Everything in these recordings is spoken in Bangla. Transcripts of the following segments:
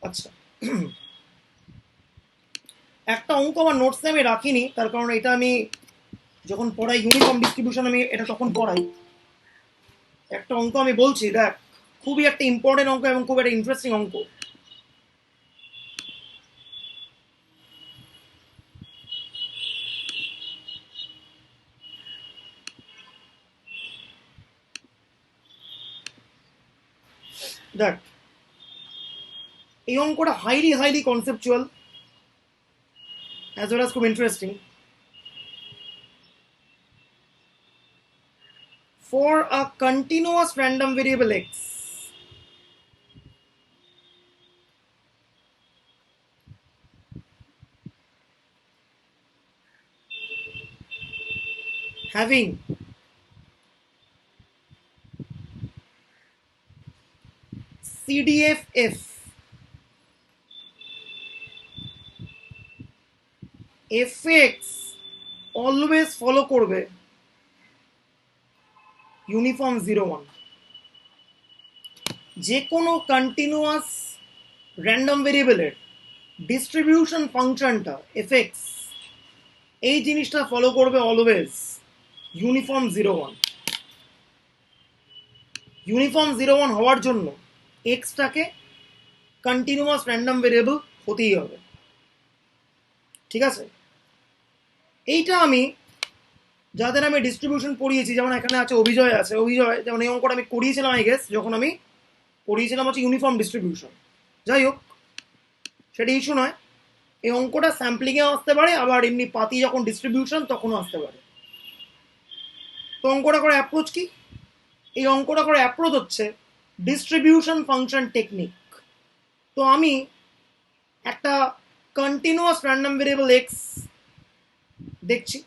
আচ্ছা, একটা অঙ্ক আমার নোটসে আমি রাখিনি, তার কারণ এটা আমি যখন পড়াই ইউনিফর্ম ডিস্ট্রিবিউশন আমি এটা তখন পড়াই। একটা অঙ্ক আমি বলছি, দেখ, খুবই একটা ইম্পর্টেন্ট অঙ্ক এবং খুব একটা ইন্টারেস্টিং অঙ্ক। দেখ, এই অঙ্কটা highly highly conceptual as well as খুব interesting. For a continuous random variable X, having CDF fx always follow করবে ইউনিফর্ম 0 1। যে কোনো কন্টিনিউয়াস র্যান্ডম ভেরিয়েবলের ডিস্ট্রিবিউশন ফাংশনটা fx এই জিনিসটা ফলো করবে অলওয়েজ ইউনিফর্ম 0 1। ইউনিফর্ম 0 1 হওয়ার জন্য এক্সটাকে কন্টিনিউয়াস র্যান্ডম ভেরিয়েবল হতেই হবে। ঠিক আছে, এইটা আমি যাদের আমি ডিস্ট্রিবিউশন পড়িয়েছি, যেমন এখানে আছে অভিজয়, আছে অভিজয়, যেমন এই অঙ্কটা আমি করিয়েছিলাম আই গেস, যখন আমি পড়িয়েছিলাম হচ্ছে ইউনিফর্ম ডিস্ট্রিবিউশন। যাই হোক, সেটা ইস্যু নয়। এই অঙ্কটা স্যাম্পলিংয়েও আসতে পারে, আবার এমনি পাতি যখন ডিস্ট্রিবিউশন তখনও আসতে পারে। তো অঙ্কটা করে অ্যাপ্রোচ কি? এই অঙ্কটা করে অ্যাপ্রোচ হচ্ছে ডিস্ট্রিবিউশন ফাংশন টেকনিক। তো আমি একটা কন্টিনিউয়াস র্যান্ডম ভেরিয়েবল এক্স দেখছি,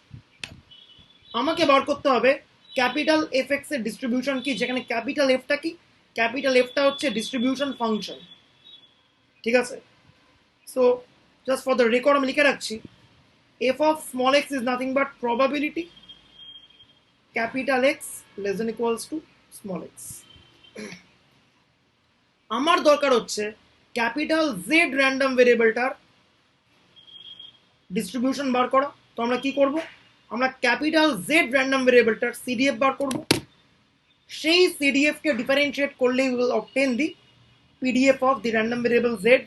আমাকে বার করতে হবে ক্যাপিটাল এফ এক্স এর ডিস্ট্রিবিউশন কি, যেখানে ক্যাপিটাল এফটা কি, ক্যাপিটাল এফটা হচ্ছে ডিস্ট্রিবিউশন ফাংশন। ঠিক আছে, so just for the record আমি লিখে রাখছি, F of small x is nothing but probability capital X less than equals to small x. আমার দরকার হচ্ছে ক্যাপিটাল জেড র্যান্ডম ভেরিয়েবলটার ডিস্ট্রিবিউশন বার করা। তো আমরা কি করব, আমরা ক্যাপিটাল জেড র্যান্ডম ভেরিয়েবলটার সিডিএফ বার করব। সেই সিডিএফ কে ডিফারেন্সিয়েট করলেই will obtain the PDF of the random variable Z.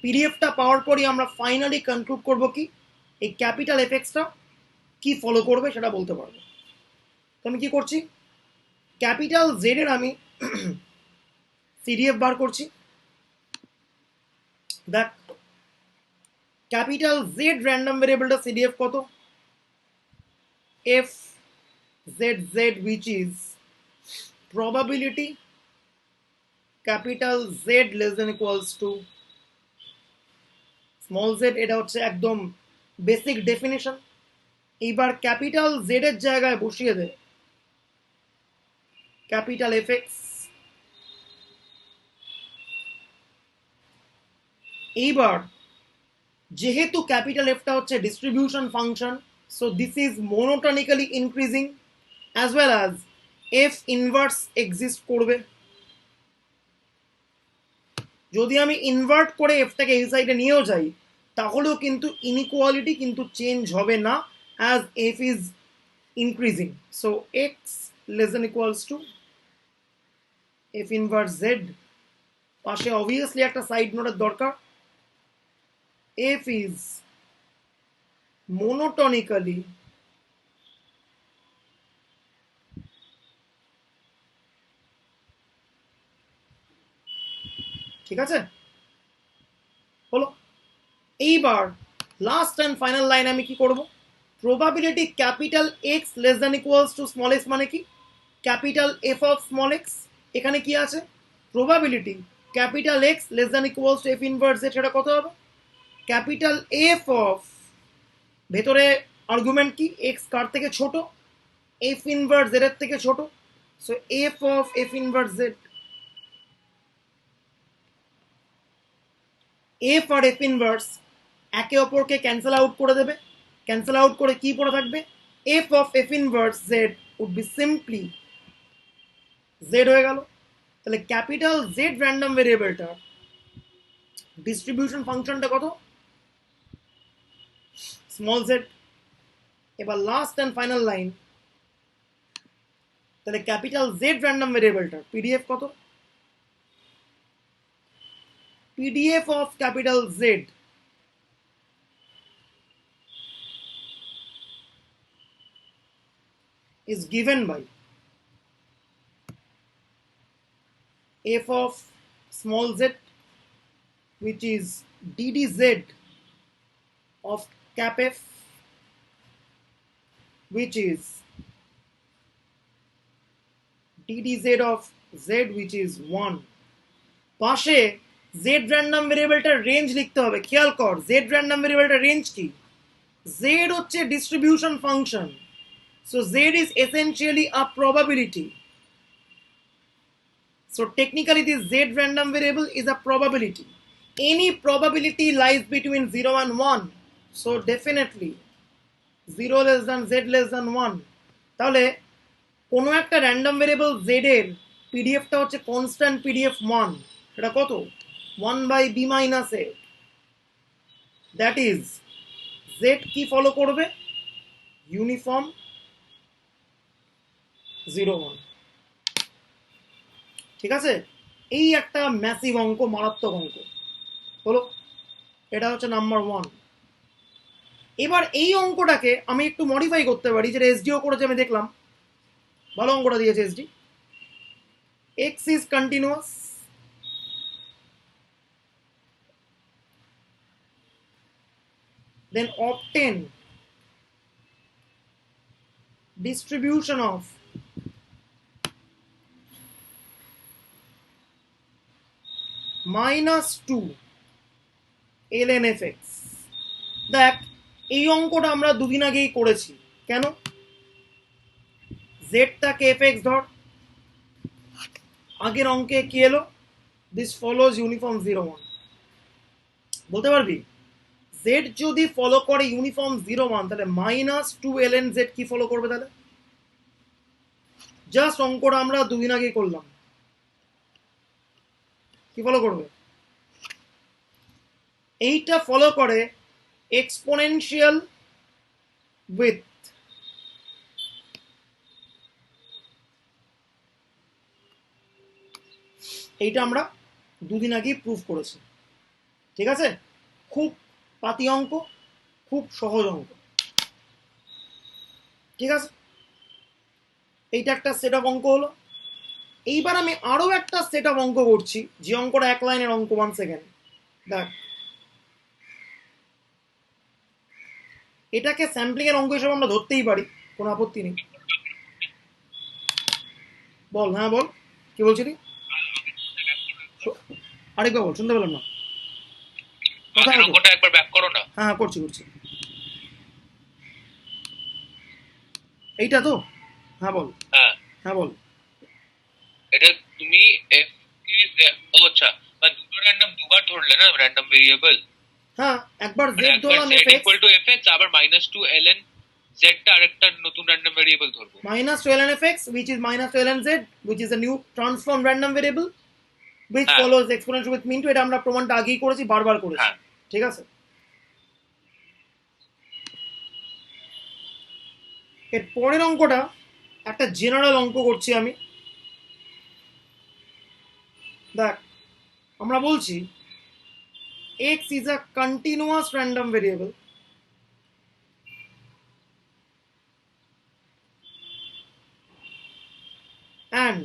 পিডিএফটা পাওয়ার পরই আমরা ফাইনালি কনক্লুড করব কি এই ক্যাপিটাল এফএক্সটা কি ফলো করবে সেটা বলতে পারবো। তো আমি কি করছি, ক্যাপিটাল জেড এর আমি সিডিএফ বার করছি। দেখ, ক্যাপিটাল জেড র্যান্ডম ভেরিয়েবলটা সিডিএফ কত, F Z Z which is probability capital Z less than equals to small Z. এটা হচ্ছে একদম বেসিক ডেফিনেশন। এইবার ক্যাপিটাল জেড এর জায়গায় বসিয়ে দে ক্যাপিটাল এফ এক্স। এইবার যেহেতু ক্যাপিটাল এফটা হচ্ছে distribution function, so this is monotonically increasing as well as F inverse exist করবে। যদি আমি ইনভার্ট করে এফটাকে এই সাইডে নিয়েও যাই তাহলেও কিন্তু ইনইকুয়ালিটি কিন্তু চেঞ্জ হবে না as F is increasing. So x less than equals to F inverse Z. পাশে অবভিয়াসলি একটা সাইড নোটের দরকার, এফ ইজ মোনোটনিক্যালি ঠিক আছে, হলো। এইবার লাস্ট অ্যান্ড ফাইনাল লাইন আমি কি করব, probability capital X less than equals to small X মানে কি, capital F of small X. এখানে কি আছে, probability capital X less than equals to F inverse Z, সেটা কত হবে, ক্যাপিটাল এফ অফ, ভেতরে আর্গুমেন্ট কি, এক্স কার থেকে ছোট, এফ ইনভার্স জেড এর থেকে ছোট। So F of F inverse Z, F আর এফ ইনভার্স একে অপরকে ক্যান্সেল আউট করে দেবে। ক্যান্সেল আউট করে কি পড়ে থাকবে, F of F inverse Z would be simply Z হয়ে গেল। তাহলে ক্যাপিটাল জেড র্যান্ডম ভেরিয়েবলটা ডিস্ট্রিবিউশন ফাংশনটা কত? Small Z. এবার লাস্ট অ্যান্ড ফাইনাল লাইন, তাহলে ক্যাপিটাল জেড র্যান্ডম ভেরিয়েবলটা পিডিএফ কত? PDF of capital Z is given by f of small z, which is ddz of cap f, which is ddz of z, which is 1. পাশে z র্যান্ডম ভেরিয়েবলটার রেঞ্জ লিখতে হবে। খেয়াল কর z র্যান্ডম ভেরিয়েবলটার রেঞ্জ কি? z হচ্ছে distribution function, so z is essentially a probability. So technically this z random variable is a probability. Any probability lies between 0 and 1. So definitely 0 less than z less than 1. তাহলে কোনো একটা র্যান্ডম ভেরিয়েবল z এর পিডিএফটা হচ্ছে কনস্ট্যান্ট পিডিএফ 1। এটা কত? 1 by b minus a। That is z কি ফলো করবে? ইউনিফর্ম 0 1। ঠিক আছে, এই একটা ম্যাসিভ অঙ্ক, মারাত্মক অঙ্ক হলো। এটা হচ্ছে নাম্বার 1। এবার এই অঙ্কটাকে আমি একটু মডিফাই করতে পারি, যেটা এসডিও করেছে আমি দেখলাম, ভালো অঙ্কটা দিয়েছে SD. X is continuous, then obtain distribution of -2 ln fx। দেখ এই অঙ্কটা আমরা দুদিন আগেই করেছি। কেন? জেডটাকে এফএক্স ধর, আগের অঙ্কে কি এলো? This follows uniform 0 1। বলতে পারবি জেড যদি ফলো করে ইউনিফর্ম 0 1, তাহলে -2 ln z কি ফলো করবে? তাহলে জাস্ট অঙ্কটা আমরা দুদিন আগেই করলাম, কি ফলো করবে? এইটা ফলো করে এক্সপোনেনশিয়াল উইথ এইটা আমরা দুদিন আগেই প্রুফ করেছি। ঠিক আছে, খুব পাতি অঙ্ক, খুব সহজ অঙ্ক। ঠিক আছে, এইটা একটা সেট অফ অঙ্ক হলো। এইবার আমি আরো একটা সেট অফ অঙ্ক করছি, যে অঙ্কটা এক লাইনের অঙ্ক। 1 সেকেন্ড দেখ, এটাকে স্যাম্পলিং এর অঙ্ক হিসেবে আমরা ধরতেই পারি, কোনো আপত্তি নেই। বল। হ্যাঁ বল, কি বলছিলি? আরেকবার বল, শুনতে পেলাম না। অঙ্কটা একবার ব্যাক করো না। হ্যাঁ করছি করছি। এইটা তো? হ্যাঁ বল। হ্যাঁ বল। এটা তুমি আচ্ছা, মানে দুটো র্যান্ডম দুবার ধরলে না র্যান্ডম ভেরিয়েবল। হ্যাঁ, একবার z ধরলাম z ইকুয়াল টু fx, আবার -2 ln z টা আরেকটা নতুন র্যান্ডম ভেরিয়েবল ধরবো। -2 ln fx, which is -2 ln z, which is a new transformed random variable which follows exponential with mean to। এটা আমরা প্রমাণটা আগেই করেছি, বারবার করেছি। ঠিক আছে, এর পরের অঙ্কটা একটা জেনারেল অঙ্ক করছি আমি। দেখ, আমরা বলছি x is a continuous random variable and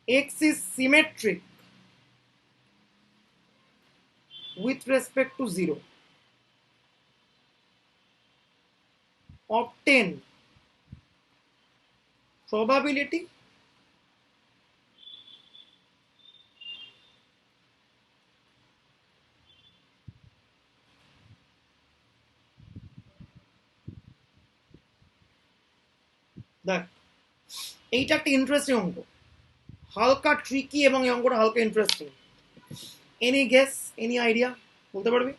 x is symmetric with respect to 0. Obtain probability দেখ, এইটা একটা ইন্টারেস্টিং অঙ্ক, হালকা ট্রিকি, এবং এই অঙ্কটা হালকা interesting. Any guess, any idea বলতে পারবি?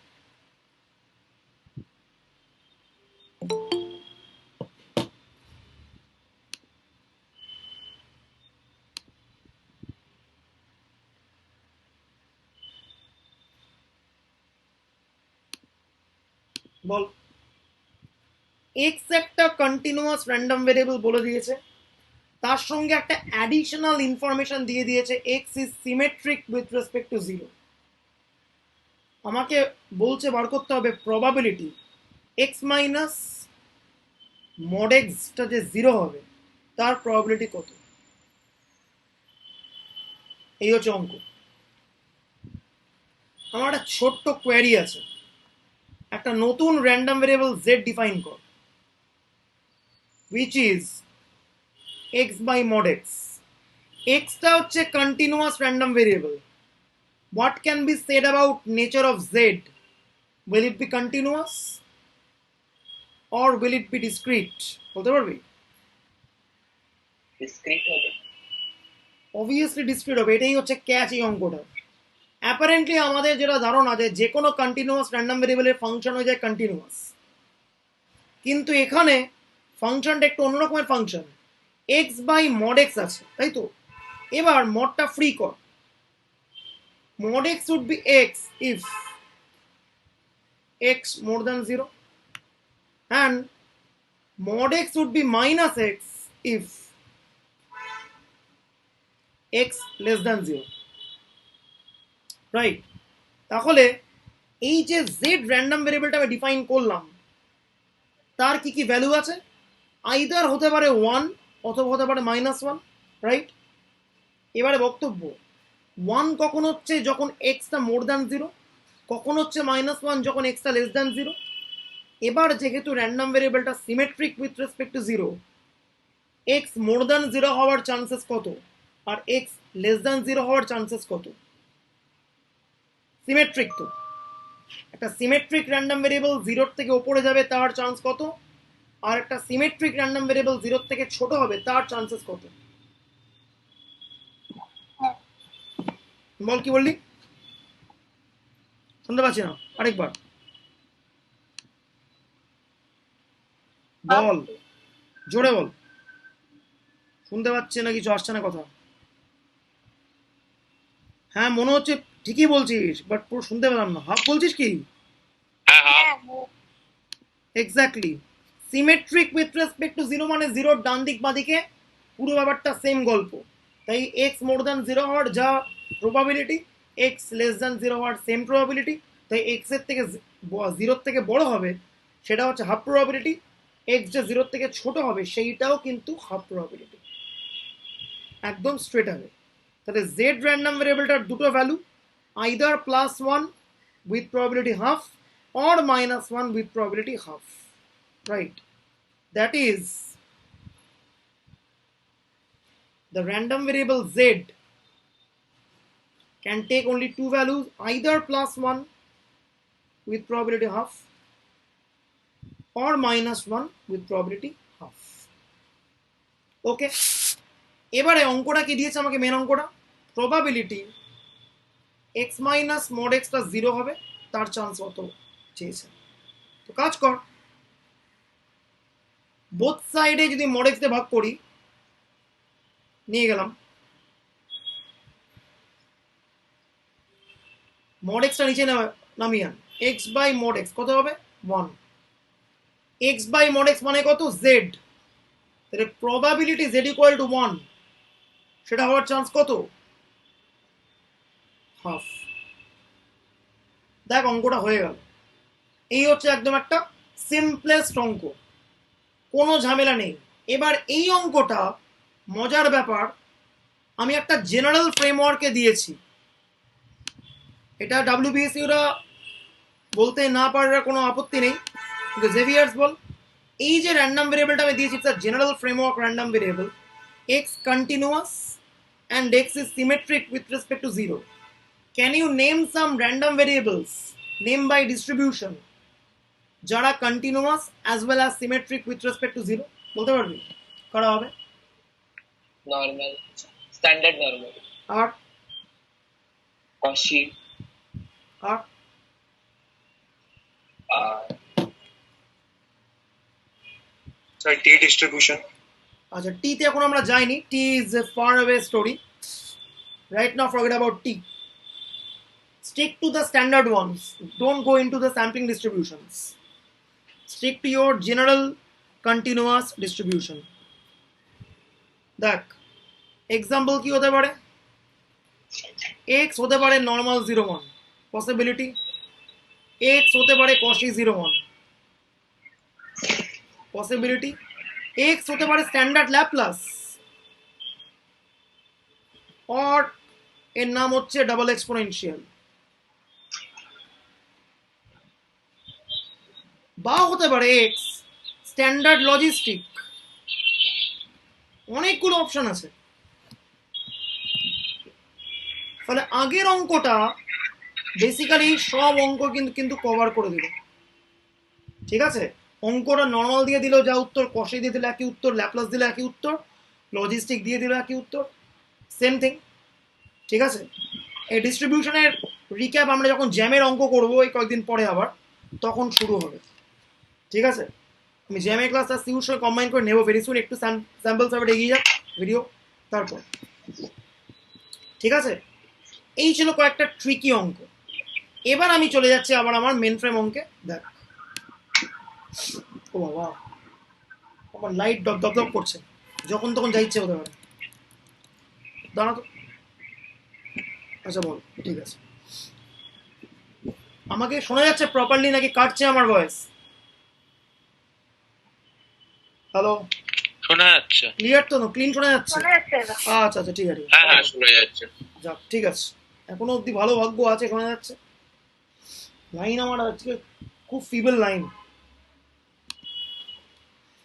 বল। এক্স একটা কন্টিনিউয়াস র্যান্ডম ভেরিয়েবল বলে দিয়েছে, তার সঙ্গে একটা অ্যাডিশনাল ইনফরমেশন দিয়ে দিয়েছে x is symmetric with respect two zero. আমাকে বলছে বার করতে হবে probability x minus mod extra যে জিরো হবে তার প্রবাবিলিটি কত। এই হচ্ছে অঙ্ক। আমার একটা ছোট্ট কোয়ারি আছে, একটা নতুন র্যান্ডম ভেরিয়েবল জেড ডিফাইন কর which is x by mod x. x টা হচ্ছে continuous random variable. what can be said about nature of z? will it be continuous or will it be discrete? বলতে পারবি? ডিসক্রিট হবে, obviously discrete হবে, এটাই হচ্ছে ক্যাচ এই অঙ্কটা। অ্যাপারেন্টলি আমাদের যেটা ধারণা যে কোনো কন্টিনিউয়াস র্যান্ডম ভেরিয়েবলের ফাংশন হয়ে যায় কন্টিনিউয়াস, কিন্তু এখানে ফাংশনটা একটু অন্যরকমের function. X by mod X আছে, তাই তো? এবার মডটা ফ্রি কর। mod x would be x if x more than 0 and mod x would be minus x if x less than 0, right? তাহলে এই যে z র্যান্ডম ভেরিয়েবলটা আমি ডিফাইন করলাম তার কি কি ভ্যালু আছে? আইদার হতে পারে 1 অথবা হতে পারে -1, রাইট? এবারে বক্তব্য, 1 কখন হচ্ছে যখন এক্সটা মোর দ্যান 0, কখন হচ্ছে -1 যখন এক্সটা লেস দ্যান 0। এবার যেহেতু র্যান্ডম ভেরিয়েবলটা symmetric with respect to 0, X more than 0 হওয়ার চান্সেস কত আর এক্স লেস দ্যান 0 হওয়ার চান্সেস কত? সিমেট্রিক তো। একটা সিমেট্রিক র্যান্ডম ভেরিয়েবল 0 থেকে উপরে যাবে তার চান্স কত, আর একটা সিমেট্রিক র্যান্ডম ভেরিয়েবল 0 থেকে ছোট হবে তার চান্সেস কত? বল, কি বললি? শুনতে পাচ্ছি না, আরেকবার বল, জোরে বল। শুনতে পাচ্ছে না, কিছু আসছে না কথা। হ্যাঁ মনে হচ্ছে ঠিকই বলছিস, বাট পুরো শুনতে পেলাম না। হাফ বলছিস কি? হ্যাঁ হ্যাঁ exactly. Symmetric with respect to 0 মানে 0 ডান দিক বাদিকে পুরো ব্যাপারটা সেম গল্প। তাই এক্স মোর দ্যান 0 হওয়ার যা প্রবাবিলিটি, এক্স লেস দ্যান 0 হওয়ার সেম প্রবাবিলিটি। তাই এক্স এর থেকে 0 থেকে বড় হবে সেটা হচ্ছে হাফ প্রবাবিলিটি, এক্স যে 0 থেকে ছোট হবে সেইটাও কিন্তু হাফ প্রবাবিলিটি। একদম স্ট্রেট হবে। তাহলে জেড র্যান্ডম ভেরিয়েবলটার দুটো value, either +1 with probability half or -1 with probability half, right? That is, the random variable z can take only two values, either +1 with probability half or -1 with probability half. Okay, এবারে অঙ্কটা কি দিয়েছে আমাকে? মেন অঙ্কটা probability x minus mod x plus 0 হবে তার চান্স কত চেয়েছে। তো কাজ কর, বোথ সাইডে যদি mod x দিয়ে ভাগ করি, নিয়ে গেলাম mod x টা নিচে নামিয়ে আন, x বাই mod x কত হবে? 1। x বাই mod x মানে কত? z। তাহলে প্রবাবিলিটি z ইকুয়াল টু 1, সেটা হওয়ার চান্স কত? হাফ। দেখ অঙ্কটা হয়ে গেল। এই হচ্ছে একদম একটা সিম্পলেস্ট অঙ্ক, কোনো ঝামেলা নেই। এবার এই অঙ্কটা মজার ব্যাপার, আমি একটা জেনারেল ফ্রেমওয়ার্কে দিয়েছি। এটা ডাব্লিউবিএসইউরা বলতে না পারার কোনো আপত্তি নেই, কিন্তু জেভিয়ার্স বল, এই যে র্যান্ডম ভেরিয়েবলটা আমি দিয়েছি, it's a general framework random variable, x continuous and x is symmetric with respect to 0. Can you name some random variables, name by distribution, যারা continuous as well as symmetric with respect to 0? বলতে পারবি? করা হবে। নরমাল, স্ট্যান্ডার্ড নরমাল, আর কশি, আর টি ডিস্ট্রিবিউশন। আচ্ছা, টি তে এখন আমরা যাইনি, T is a far away story, right now forget about T. Stick to the standard ones, don't go into the sampling distributions. Stick to your general continuous distribution. দেখ এক্সাম্পল কি হতে পারে, এক্স হতে পারে নর্মাল 0 1 পসিবিলিটি, এক্স হতে পারে কসি 0 1 পসিবিলিটি, এক্স হতে পারে স্ট্যান্ডার্ড ল্যাপ্লাস, অর এর নাম হচ্ছে ডাবল এক্সপোনেনশিয়াল, বা হতে পারে এক্স স্ট্যান্ডার্ড লজিস্টিক। অনেকগুলো অপশন আছে। ফলে আগের অঙ্কটা বেসিক্যালি সব অঙ্ক কিন্তু কভার করে দিল। ঠিক আছে, অঙ্কটা নর্মাল দিয়ে দিল যা উত্তর, কষে দিয়ে দিল একই উত্তর, ল্যাপ্লাস দিলে একই উত্তর, লজিস্টিক দিয়ে দিল একই উত্তর, সেম থিং। ঠিক আছে, এই ডিস্ট্রিবিউশনের রিক্যাপ আমরা যখন জ্যামের অঙ্ক করবো এই কয়েকদিন পরে আবার, তখন শুরু হবে। ঠিক আছে, আমি জ্যামের ক্লাসটা সিউর সঙ্গে কম্বাইন করে নেবো ভেরি সুন। একটু স্যাম্পল সার্ভেট এগিয়ে যাক ভিডিও, তারপর। ঠিক আছে, এই ছিল কয়েকটা ট্রিকি অঙ্ক। এবার আমি চলে যাচ্ছি আবার আমার মেন ফ্রেম অঙ্কে। দেখ, ও বাবা, আমার লাইট দপ দপ দপ করছে, যখন তখন যা ইচ্ছে হতে পারে। দাঁড়া তো, আচ্ছা বল, ঠিক আছে। আমাকে শোনা যাচ্ছে প্রপারলি নাকি কাটছে আমার ভয়েস? হ্যালো, শোনা যাচ্ছে, ক্লিয়ার তো? ক্লিন শোনা যাচ্ছে? আচ্ছা আচ্ছা, ঠিক আছে। হ্যাঁ হ্যাঁ শোনা যাচ্ছে। যাক, ঠিক আছে, এখনো অব্দি ভালো ভাগ্য আছে, শোনা যাচ্ছে। লাইন আমার আজকে খুব ফিবল লাইন।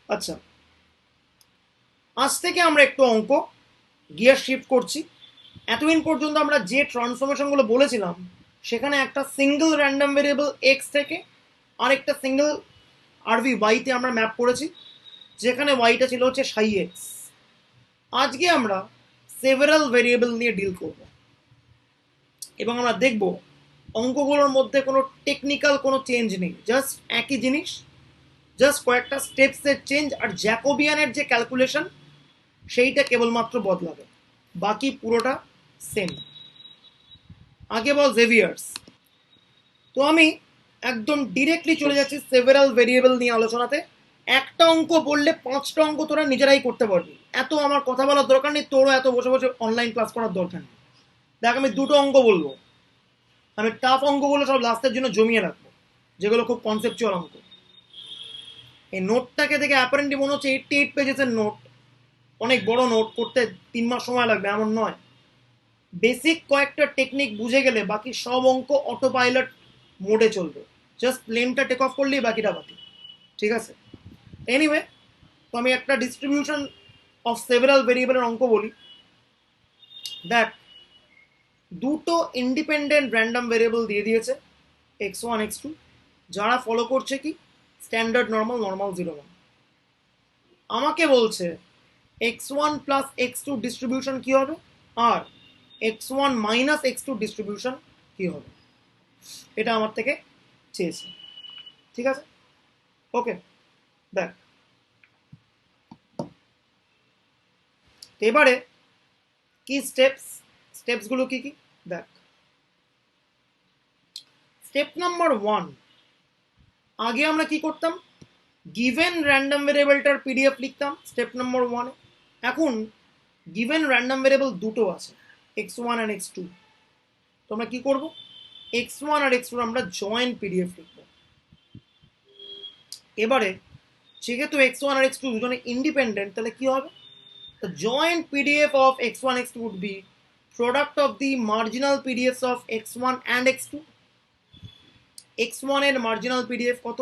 আচ্ছা, আজ থেকে আমরা একটু অঙ্ক গিয়ার শিফট করছি। এতদিন পর্যন্ত আমরা যে ট্রান্সফরমেশনগুলো বলেছিলাম সেখানে একটা সিঙ্গেল র্যান্ডম ভেরিয়েবল এক্স থেকে আরেকটা সিঙ্গেল আরভি ওয়াইতে আমরা ম্যাপ করেছি, যেখানে ওয়াইটা ছিল হচ্ছে সাই এক্স। আজকে আমরা সেভারাল ভেরিয়েবল নিয়ে ডিল করব এবং আমরা দেখব অঙ্কগুলোর মধ্যে কোনো টেকনিক্যাল কোনো চেঞ্জ নেই, জাস্ট একই জিনিস, জাস্ট কয়েকটা স্টেপসের চেঞ্জ, আর জ্যাকোবিয়ানের যে ক্যালকুলেশন সেইটা কেবলমাত্র বদলাবে, বাকি পুরোটা সেম। আগে বল জেভিয়ার্স। তো আমি একদম ডিরেক্টলি চলে যাচ্ছি সেভারাল ভেরিয়েবল নিয়ে আলোচনাতে। একটা অঙ্ক বললে 5টা অঙ্ক তোরা নিজেরাই করতে পারবি, এত আমার কথা বলার দরকার নেই, তোরও এত বসে বসে অনলাইন ক্লাস করার দরকার নেই। দেখ, আমি 2টো অঙ্ক বলবো, আমি টাফ অঙ্কগুলো সব লাস্টের জন্য জমিয়ে রাখবো, যেগুলো খুব কনসেপচুয়াল অঙ্ক। এই নোটটাকে দেখে অ্যাপারেন্টলি মনে হচ্ছে 88 পেজেসের নোট, অনেক বড় নোট, করতে 3 মাস সময় লাগবে এমন নয়। বেসিক কয়েকটা টেকনিক বুঝে গেলে বাকি সব অঙ্ক অটো পাইলট মোডে চলবে, জাস্ট প্লেনটা টেক অফ করলেই বাকিটা বাকি। ঠিক আছে, এনিওয়ে, তো আমি একটা ডিস্ট্রিবিউশন অফ সেভারাল ভেরিয়েবলের অঙ্ক বলি। দেখ, দুটো ইন্ডিপেন্ডেন্ট র্যান্ডম ভেরিয়েবল দিয়ে দিয়েছে x1 x2, যারা ফলো করছে কি স্ট্যান্ডার্ড নর্মাল, নর্মাল 0 1। আমাকে বলছে x1 প্লাস x2 ডিস্ট্রিবিউশন কি হবে, আর x1 মাইনাস x2 ডিস্ট্রিবিউশন কি হবে, এটা আমার থেকে চেয়েছে। ঠিক আছে, ওকে। দেখ, এবারে কি স্টেপসগুলো কি কি দেখ। স্টেপ নাম্বার 1, আগে আমরা কি করতাম, গিভেন র্যান্ডম ভেরিয়েবলটার পিডিএফ লিখতাম স্টেপ নাম্বার 1 এ। এখন গিভেন র্যান্ডম ভেরিয়েবল দুটো আছে, x1 আর x2। তোমরা কি করবো, x1 আর x2 আমরা জয়েন্ট পিডিএফ লিখব। এবারে যেহেতু x1 আর x2 দুজনে ইন্ডিপেন্ডেন্ট, তাহলে কি হবে, the joint PDF of x1 x2 would be product of the marginal PDFs of x1 and x2। x1 এর মার্জিনাল পিডিএফ কত,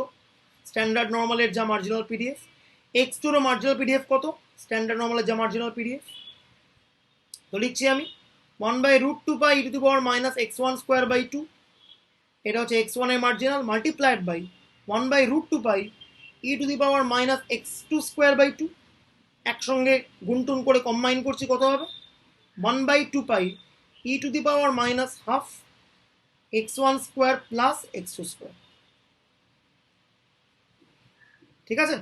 স্ট্যান্ডার্ড নর্মালের যা মার্জিনাল পিডিএফ, x2 এর মার্জিনাল পিডিএফ কত, স্ট্যান্ডার্ড নর্মালের যা মার্জিনাল পিডিএফ। তো লিখছি আমি 1/√2 pi e to the power minus x1 square by 2, এটা হচ্ছে x1 এর marginal, multiplied by 1/√2 pi e to the power minus x2 square by 2, একসঙ্গে গুণটুন করে কম্বাইন করছি, কত হবে 1/2 pi e to the power minus half x1 square plus x2 square। ঠিক আছে,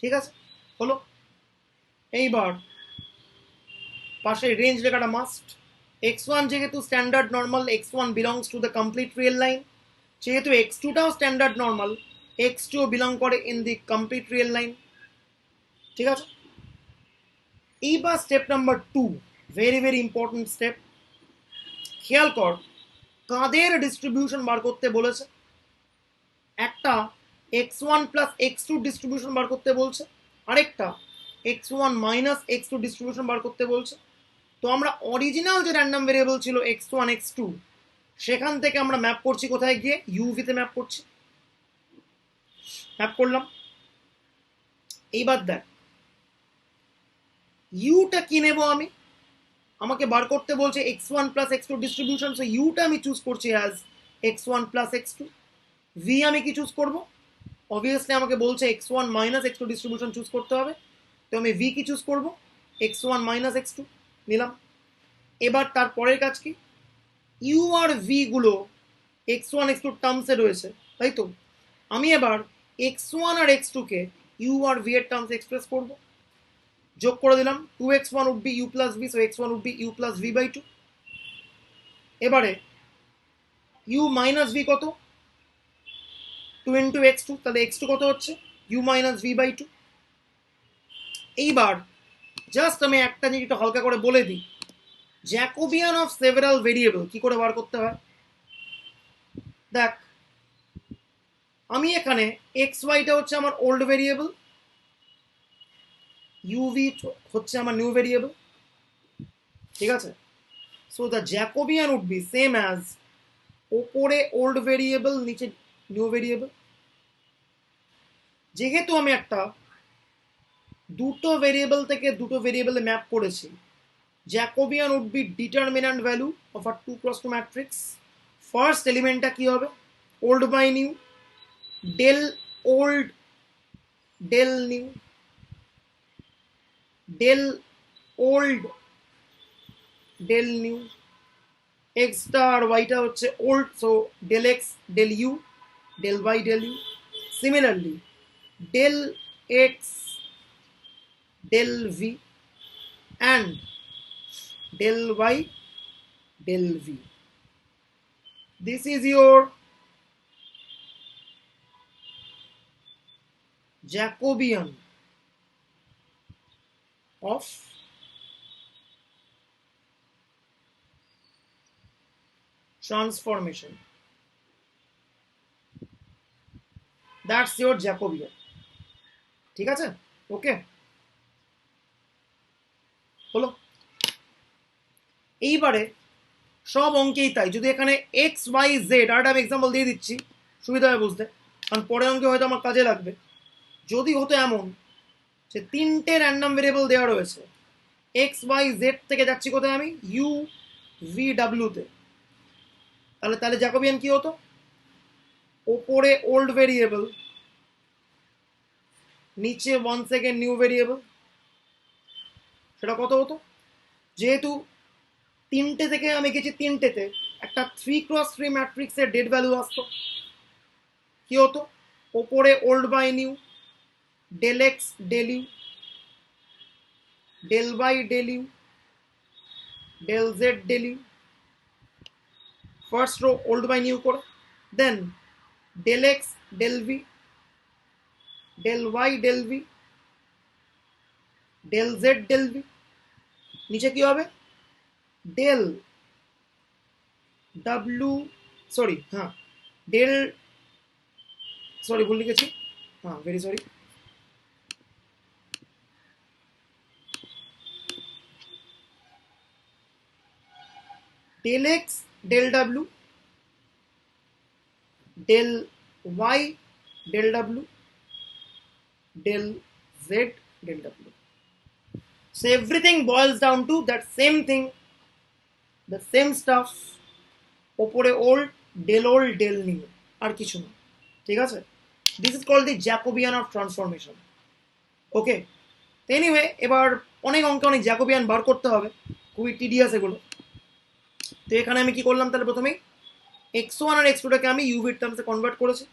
ঠিক আছে, হলো। এইবার পাশে রেঞ্জ লেখাটা মাস্ট। x1 যেহেতু standard normal, x1 belongs to the complete real line, যেহেতু x2 টাও স্ট্যান্ডার্ড নর্মাল, x2 বিলং করে in the complete real line. ঠিক আছে, এইবার step number 2, very very important step. খেয়াল কর কাদের ডিস্ট্রিবিউশন বার করতে বলেছে। একটা x1 প্লাস x2 ডিস্ট্রিবিউশন বার করতে বলছে, আরেকটা x1 মাইনাস x2 ডিস্ট্রিবিউশন বার করতে বলছে। তো আমরা অরিজিনাল যে র্যান্ডম ভেরিয়েবল ছিল x1 x2, সেখান থেকে আমরা ম্যাপ করছি কোথায় গিয়ে, ইউভিতে ম্যাপ করছি। ম্যাপ করলাম। এইবার দেখ ইউটা কি নেব আমি, আমাকে বার করতে বলছে x1 plus x2 distribution, so ইউটা আমি চুজ করছি as x1 plus x2। V আমি কি চুজ করব, অবভিয়াসলি আমাকে বলছে x1 minus x2 distribution choose করতে হবে, তো আমি ভি কি চুজ করব, x1 মাইনাস x2 নিলাম। এবার তার পরের কাজ কি, ইউ আর ভি গুলো x1 x2 টার্মসে রয়েছে, তাই তো আমি এবার x1 আর x2 কে ইউ আর ভি এর টার্মসে এক্সপ্রেস করব। যোগ করে দিলাম, 2x1 would be U plus V, so x1 would be U plus V by 2। এবারে ইউ মাইনাস ভি কত, 2 ইন্টু x2, তাহলে x2 কত হচ্ছে, ইউ মাইনাস ভি বাই 2। এইবার জাস্ট আমি একটা জিনিস একটু হালকা করে বলে দিই, জ্যাকোবিয়ান অফ সেভারাল ভেরিয়েবল কি করে বার করতে হয়। দেখ আমি এখানে এক্স ওয়াইটা হচ্ছে আমার ওল্ড ভেরিয়েবল, ইউভি হচ্ছে আমার নিউ ভেরিয়েবল। ঠিক আছে, so the Jacobian would be same as ওপরে ওল্ড ভেরিয়েবল নিচে নিউ ভেরিয়েবল। যেহেতু আমি একটা দুটো ভেরিয়েবল থেকে দুটো ভেরিয়েবলে ম্যাপ করেছি, Jacobian would be determinant value of আর 2x2 ম্যাট্রিক্স। ফার্স্ট এলিমেন্টটা কি হবে, old by new, del old del new, del old del new. এক্সটা আর ওয়াইটা হচ্ছে old, so del X del U, del Y del U. Similarly del X del v and del y del v. This is your Jacobian of transformation. That's your Jacobian. ঠিক আছে, ওকে হলো। এইবারে সব অঙ্কেই তাই, যদি এখানে এক্স ওয়াই জেড, আর আমি এক্সাম্পল দিয়ে দিচ্ছি সুবিধা হবে বুঝতে, কারণ পরের অঙ্কে হয়তো আমার কাজে লাগবে। যদি হতো এমন যে তিনটে র্যান্ডম ভেরিয়েবল দেওয়া রয়েছে, এক্স ওয়াই জেড থেকে যাচ্ছি কোথায় আমি, ইউ ভি ডাব্লিউতে, তাহলে তাহলে জ্যাকোবিয়ান কি হতো, ওপরে ওল্ড ভেরিয়েবল নিচে ওয়ান সেকেন্ড নিউ ভেরিয়েবল। সেটা কত হতো, যেহেতু তিনটে থেকে আমি গেছি তিনটেতে, একটা 3x3 ম্যাট্রিক্সের ডেড ভ্যালু আসতো, কি হতো, ওপরে old by new, del X del U, del by del U, del Z del U. First row old by new করে, then del X del V, del Y del V, del Z del V. নিচে কি হবে, ডেল ডাব্লু, সরি হ্যাঁ ডেল, সরি ভুল লিখেছি, হ্যাঁ very sorry, del x del w, del y del w, del z del w. So everything boils down to that same thing, the same stuff, ওপরে ওল্ড ডেল নিউ, আর কিছু না। ঠিক আছে, this is called the Jacobian of transformation. Okay, anyway এবার অনেক অঙ্কে অনেক জ্যাকোবিয়ান বার করতে হবে, খুবই টিডিয়াস এগুলো। তো এখানে আমি কি করলাম, তাহলে প্রথমেই x1 আর x2টাকে আমি ইউভির টার্মসে কনভার্ট করেছি।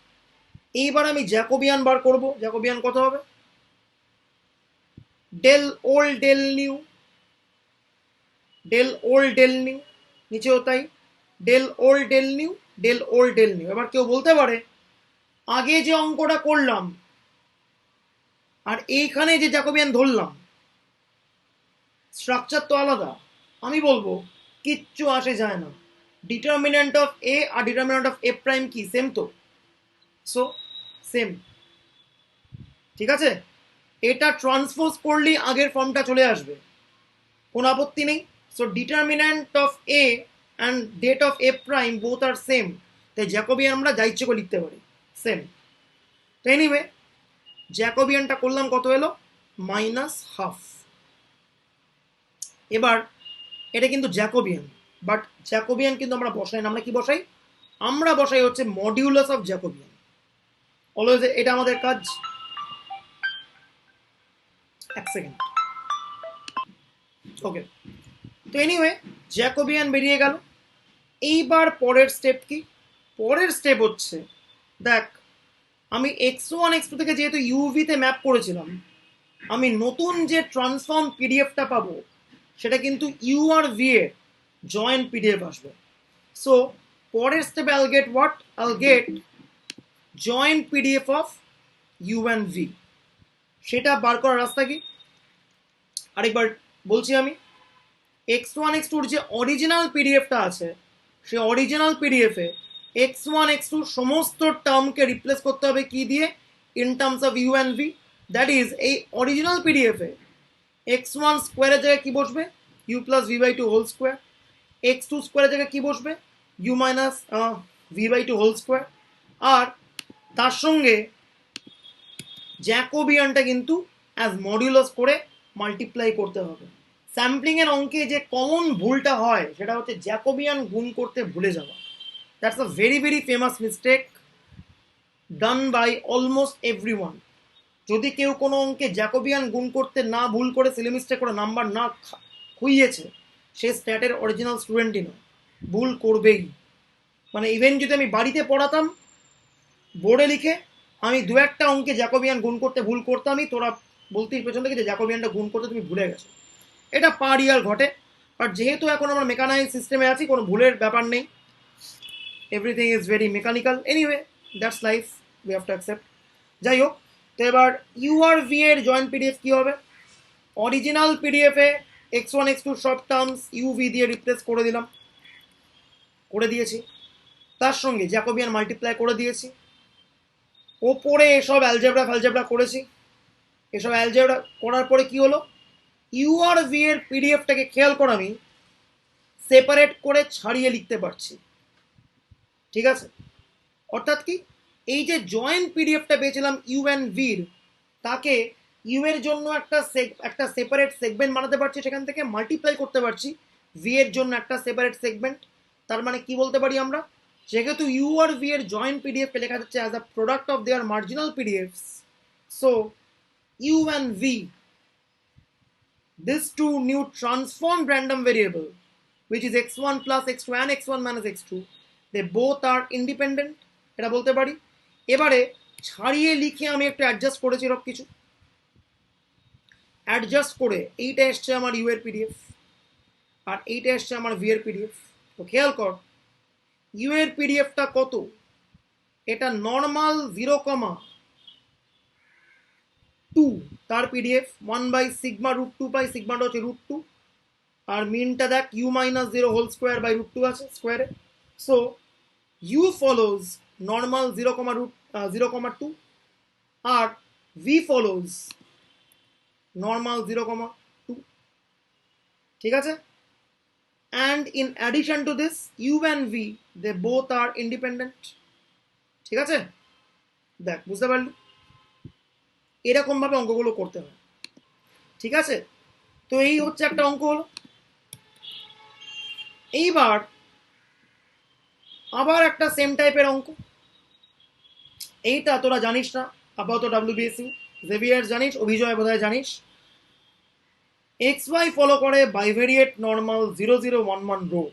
এইবার আমি জ্যাকোবিয়ান বার করব। জ্যাকোবিয়ান কত হবে, del old del new, del old del new, নিচেও তাই, del old del new, del old del new. এবার কেউ বলতে পারে আগে যে অঙ্কটা করলাম আর এইখানে যে জ্যাকোবিয়ান ধরলাম স্ট্রাকচার তো আলাদা। আমি বলবো কিচ্ছু আসে যায় না, ডিটারমিনেন্ট অফ এ আর ডিটারমিনেন্ট অফ এ প্রাইম কি সেম তো, সো সেম। ঠিক আছে, এটা ট্রান্সপোজ করলেই আগের ফর্মটা চলে আসবে, কোনো আপত্তি নেই। So determinant of A and det of A prime both are same, তাই জ্যাকোবিয়ান আমরা যা ইচ্ছে করে লিখতে পারি, সেম। তো এনিওয়ে জ্যাকোবিয়ানটা করলাম, কত এলো, -½ এবার এটা কিন্তু জ্যাকোবিয়ান, বাট জ্যাকোবিয়ান কিন্তু আমরা বসাই না, আমরা কি বসাই, আমরা বসাই হচ্ছে মডিউলাস অফ জ্যাকোবিয়ান। অলওয়েজ এটা আমাদের কাজ। এক সেকেন্ড, ওকে। তো এনিওয়ে জ্যাকোবিয়ান বেরিয়ে গেল। এইবার পরের স্টেপ কি, পরের স্টেপ হচ্ছে দেখ আমি x1 x2 থেকে যেহেতু ইউভিতে ম্যাপ করেছিলাম, আমি নতুন যে ট্রান্সফর্ম পিডিএফটা পাবো সেটা কিন্তু ইউ আর ভি এর জয়েন্ট পিডিএফ আসবে। সো পরের স্টেপে I'll get what, I'll get joint PDF of U and V. সেটা বার করার রাস্তা কি, আরেকবার বলছি আমি, x1 x2 যে অরিজিনাল পিডিএফটা আছে সেই অরিজিনাল পিডিএফে x1 x2 সমস্ত টার্মকে রিপ্লেস করতে হবে কি দিয়ে, in terms of U and V. That is এই অরিজিনাল পিডিএফে x1 স্কোয়ারের জায়গায় কি বসবে, u plus V by two whole square, x2 স্কোয়ারের জায়গায় কি বসবে, u minus V by two whole square. আর তার সঙ্গে জ্যাকোবিয়ানটা কিন্তু অ্যাজ মডিউলাস করে মাল্টিপ্লাই করতে হবে। স্যাম্পলিং এর অঙ্কে যে কমন ভুলটা হয় সেটা হচ্ছে জ্যাকোবিয়ান গুণ করতে ভুলে যাওয়া। That's a very very famous mistake done by almost everyone. যদি কেউ কোনো অঙ্কে জ্যাকোবিয়ান গুণ করতে না ভুল করে সিলি মিস্টেক করে নাম্বার না খুইয়েছে, সে স্ট্যাটের অরিজিনাল স্টুডেন্টই নয়, ভুল করবেই। মানে ইভেন যদি আমি বাড়িতে পড়াতাম বোর্ডে লিখে আমি দু একটা অঙ্কে জ্যাকোবিয়ান গুণ করতে ভুল করতামই, তোরা বলতেই পেছন থেকে যে জ্যাকোবিয়ানটা গুণ করতে তুমি ভুলে গেছো। এটা পার ইয়ার ঘটে, বাট যেহেতু এখন আমরা মেকানাইজ সিস্টেমে আছি কোনো ভুলের ব্যাপার নেই, everything is very mechanical. Anyway that's life, we have to accept. যাই হোক, তো এবার ইউ আর ভি এর জয়েন্ট পিডিএফ কী হবে, অরিজিনাল পিডিএফে x1 x2 সব টার্মস ইউভি দিয়ে রিপ্লেস করে দিলাম, করে দিয়েছি, তার সঙ্গে জ্যাকোবিয়ান মাল্টিপ্লাই করে দিয়েছি, ওপরে এসব অ্যালজেব্রা ফ্যালজেব্রা করেছি। এসব অ্যালজেব্রা করার পরে কি হলো, ইউ আর ভি এর পিডিএফটাকে খেয়াল করে আমি সেপারেট করে ছাড়িয়ে লিখতে পারছি। ঠিক আছে, অর্থাৎ কি, এই যে জয়েন্ট পিডিএফটা পেয়েছিলাম ইউ অ্যান্ড ভির, তাকে ইউ এর জন্য একটা সেপারেট সেগমেন্ট বানাতে পারছি, সেখান থেকে মাল্টিপ্লাই করতে পারছি ভি এর জন্য একটা সেপারেট সেগমেন্ট। তার মানে কি বলতে পারি আমরা, যেহেতু ইউ আর ভি এর জয়েন্ট পিডিএফ কে লেখা যাচ্ছে as a product of their marginal PDFs, so you and V, this two new transformed random variable which is x1 plus x2 and x1 minus x2, they both are independent, এটা বলতে পারি। এবারে ছাড়িয়ে লিখে আমি একটু অ্যাডজাস্ট করেছি সব কিছু, অ্যাডজাস্ট করে এইটা এসছে আমার ইউ এর পিডিএফ আর এইটা এসছে আমার ভি এর পিডিএফ। তো খেয়াল কর ইউ এর পিডিএফটা কত, এটা নর্মাল 0,2 তার পিডিএফ 1/σ√2 পাই, সিগমাটা হচ্ছে √2, আর মিনটা দেখ U minus 0 whole square by √2 আছে স্কোয়ারে। সো ইউ ফলোজ নর্মাল 0,2 আর ভি ফলোজ নর্মাল 0,2। ঠিক আছে, and in addition to this u and v they both are independent। ঠিক আছে, দেখ বুঝতে পারলি, এরকম ভাবে অঙ্কগুলো করতে হয়। ঠিক আছে, তো এই হচ্ছে একটা অঙ্ক হলো। এইবার আবার একটা সেম টাইপের অঙ্ক, এইটা তোরা জানিস না আপাতত, ডাব্লিউবিএসসি জেভিয়ার জানিস, অভিজয় বোধহয় জানিস। এক্স ওয়াই ফলো করে বাইভেরিয়েট নর্মাল 0,0,1,1 রো।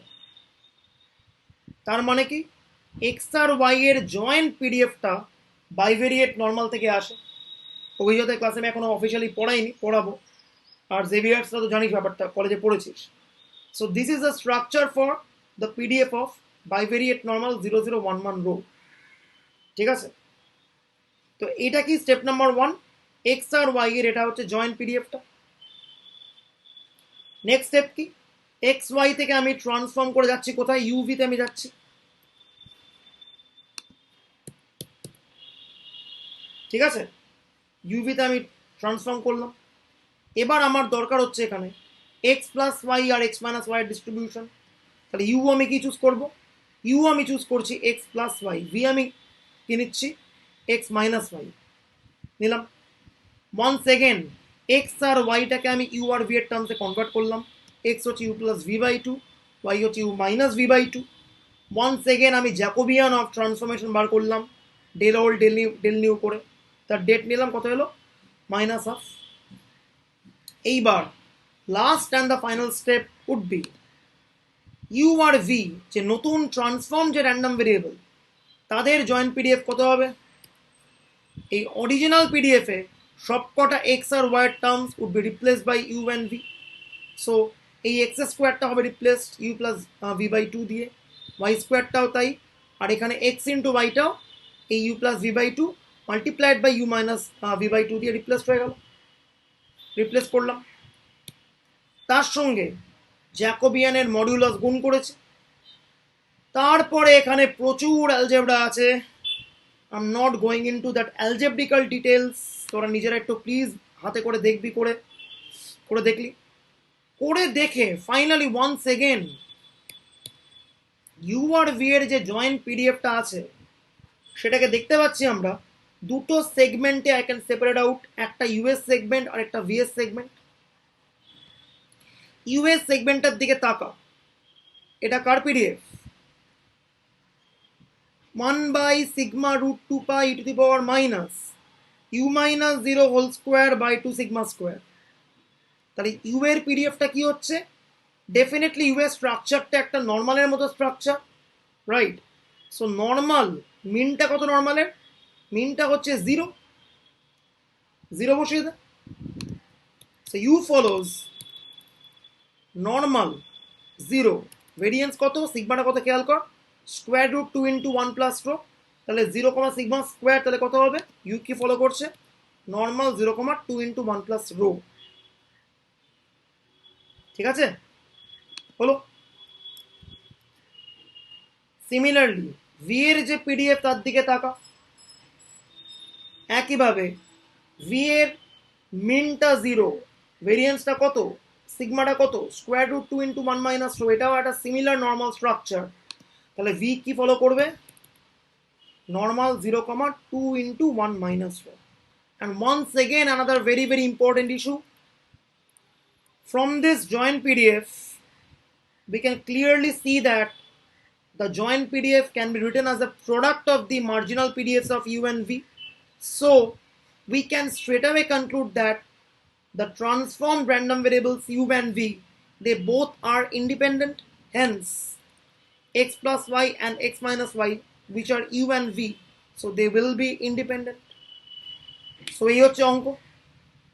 তার মানে কি, এক্স আর ওয়াই এর জয়েন্ট পিডিএফটা বাইভেরিয়েট নর্মাল থেকে আসে। অভিজ্ঞতার ক্লাসে আমি এখনো অফিসিয়ালি পড়াইনি, পড়াবো। আর জেভিয়ার্সটা তো জানিস ব্যাপারটা, কলেজে পড়েছিস। So this is the structure for the PDF of bivariate normal 0011 rho. ঠিক আছে, তো এটা কি স্টেপ নাম্বার 1, এক্স আর ওয়াই এর এটা হচ্ছে জয়েন্ট পিডিএফটা। নেক্সট স্টেপ কি, এক্স ওয়াই থেকে আমি ট্রান্সফর্ম করে যাচ্ছি কোথায়, ইউভিতে আমি যাচ্ছি। ঠিক আছে, ইউভিতে আমি ট্রান্সফর্ম করলাম। এবার আমার দরকার হচ্ছে এখানে এক্স প্লাস ওয়াই আর এক্স মাইনাস ওয়াই ডিস্ট্রিবিউশন। তাহলে ইউ আমি কি চুজ করব, ইউ আমি চুজ করছি এক্স প্লাস ওয়াই, ভি আমি কি নিচ্ছি এক্স মাইনাস ওয়াই নিলাম। ওয়ান্স এগেন এক্স আর ওয়াইটাকে আমি ইউ আর ভি এর টার্মসে কনভার্ট করলাম। এক্স হচ্ছে U plus V by two, Y হচ্ছে U minus V by two. Once again আমি জ্যাকোবিয়ান অফ ট্রান্সফরমেশন বার করলাম, ডেল ওল্ড ডেল নিউ করে, তার ডেট নিলাম কত হলো মাইনাস হাফ। এইবার last and the final step would be U আর ভি, যে নতুন ট্রান্সফর্ম যে র্যান্ডম ভেরিয়েবল তাদের জয়েন্ট পিডিএফ কত হবে। এই অরিজিনাল পিডিএফ এ সবকটা এক্স আর Y terms would be replaced by U and V. So এই এক্স স্কোয়ারটা হবে replaced U plus V by two দিয়ে, ওয়াই স্কোয়ারটাও তাই, আর এখানে এক্স ইন্টু ওয়াইটাও এই U plus V by two multiplied by U minus V by two দিয়ে রিপ্লেসড হয়ে গেল, রিপ্লেস করলাম। তার সঙ্গে জ্যাকোবিয়ানের মডিউলাস গুণ করেছে। তারপরে এখানে প্রচুর অ্যালজেব্রা আছে, I am not going into that algebraical details, তোরা নিজেরা একটু প্লিজ হাতে করে দেখবি, করে করে দেখলি, করে দেখে ফাইনালি ওয়ান্স এগেন ইউ আর ভি এর যে জয়েন্ট পিডিএফটা আছে সেটাকে দেখতে পাচ্ছি আমরা দুটো সেগমেন্টে আই ক্যান সেপারেট আউট, একটা ইউএস সেগমেন্ট আর একটা ভিএস সেগমেন্ট। ইউএস সেগমেন্টের দিকে তাকা, এটা কার PDF, 1 by sigma root 2 pi e to the power minus u minus 0 whole square by 2 sigma square। তাহলে ইউ এর পিডিএফটা কি হচ্ছে, ডেফিনেটলি ইউ এর স্ট্রাকচারটা একটা নর্মালের মতো স্ট্রাকচার, রাইট। সো নর্মাল মিনটা কত, নর্মালের মিনটা হচ্ছে 0, 0 বসিয়ে দেয়। So U follows normal 0, variance কত, সিগমাটা কত খেয়াল কর, square root 2 into 1 plus rho, তাহলে 0, সিগমা স্কোয়ার, তাহলে কত হবে, ইউ কি ফলো করছে নর্মাল 0, 2 ইন্টু 1 প্লাস রো। ঠিক আছে, হলো। সিমিলারলি ভি এর যে পিডিএফ তার দিকে তাকা, একইভাবে ভি এর মিনটা 0, ভেরিয়েন্সটা কত, সিগমাটা কত, square root 2 into 1 minus rho, এটাও একটা সিমিলার নর্মাল স্ট্রাকচার। তাহলে ভি কি ফলো করবে normal 0, 2 into 1 minus rho. And once again another very very important issue, from this joint PDF we can clearly see that the joint PDF can be written as a product of the marginal PDFs of U and V. So we can straight away conclude that the transformed random variables U and V, they both are independent. Hence x plus y and x minus y, which are U and V, so they will be independent. So এই হচ্ছে অঙ্ক।